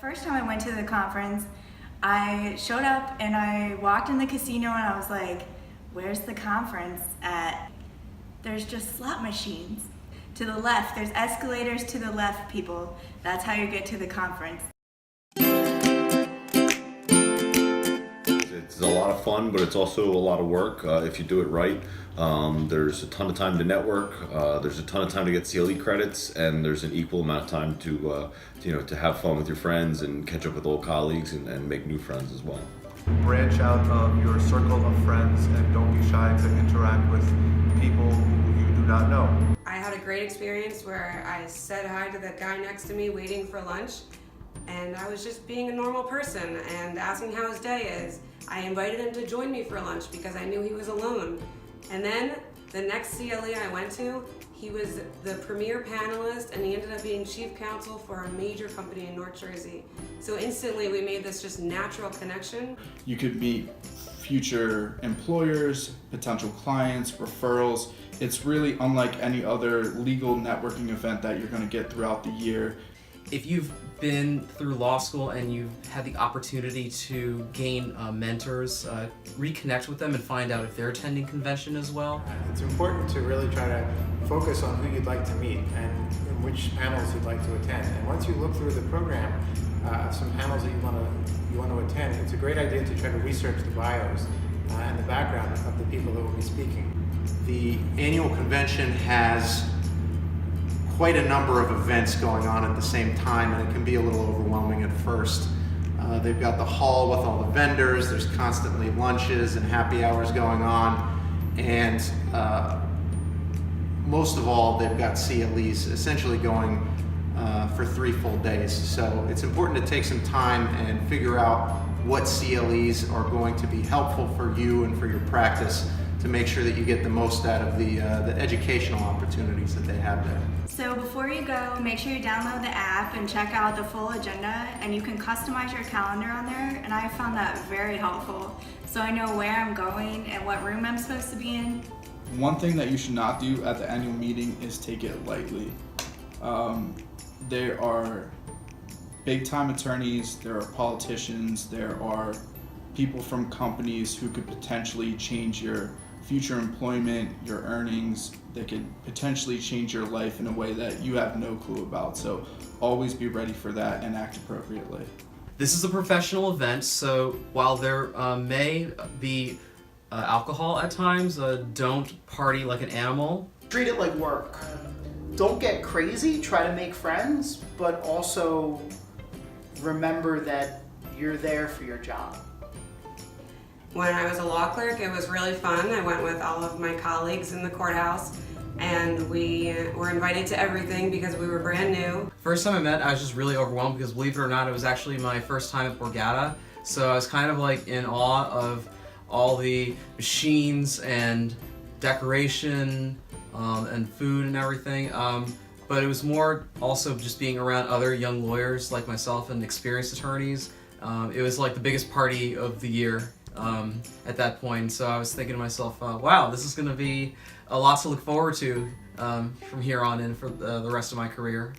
First time I went to the conference, I showed up and I walked in the casino and I was like, where's the conference at? There's just slot machines. To the left, there's escalators to the left, people. That's how you get to the conference. It's a lot of fun, but it's also a lot of work if you do it right. There's a ton of time to network. There's a ton of time to get CLE credits, and there's an equal amount of time to have fun with your friends and catch up with old colleagues and make new friends as well. Branch out of your circle of friends and don't be shy to interact with people who you do not know. I had a great experience where I said hi to the guy next to me waiting for lunch, and I was just being a normal person and asking how his day is. I invited him to join me for lunch because I knew he was alone. And then the next CLE I went to, he was the premier panelist and he ended up being chief counsel for a major company in North Jersey. So instantly we made this just natural connection. You could meet future employers, potential clients, referrals. It's really unlike any other legal networking event that you're going to get throughout the year. If you've been through law school and you've had the opportunity to gain mentors, reconnect with them and find out if they're attending convention as well. It's important to really try to focus on who you'd like to meet and which panels you'd like to attend. And once you look through the program, some panels that you want to attend, it's a great idea to try to research the bios and the background of the people that will be speaking. The annual convention has quite a number of events going on at the same time, and it can be a little overwhelming at first. They've got the hall with all the vendors, there's constantly lunches and happy hours going on, and most of all, they've got CLEs essentially going for 3 full days. So it's important to take some time and figure out what CLEs are going to be helpful for you and for your practice to make sure that you get the most out of the educational opportunities that they have there. So before you go, make sure you download the app and check out the full agenda, and you can customize your calendar on there, and I found that very helpful. So I know where I'm going and what room I'm supposed to be in. One thing that you should not do at the annual meeting is take it lightly. There are big time attorneys, there are politicians, there are people from companies who could potentially change your future employment, your earnings. They could potentially change your life in a way that you have no clue about. So always be ready for that and act appropriately. This is a professional event, so while there may be alcohol at times, don't party like an animal. Treat it like work. Don't get crazy, try to make friends, but also remember that you're there for your job. When I was a law clerk, it was really fun. I went with all of my colleagues in the courthouse and we were invited to everything because we were brand new. First time I met, I was just really overwhelmed because, believe it or not, it was actually my first time at BREKKE. So I was kind of like in awe of all the machines and decoration and food and everything. But it was more also just being around other young lawyers like myself and experienced attorneys. It was like the biggest party of the year at that point. So I was thinking to myself, wow, this is going to be a lot to look forward to from here on in for the rest of my career.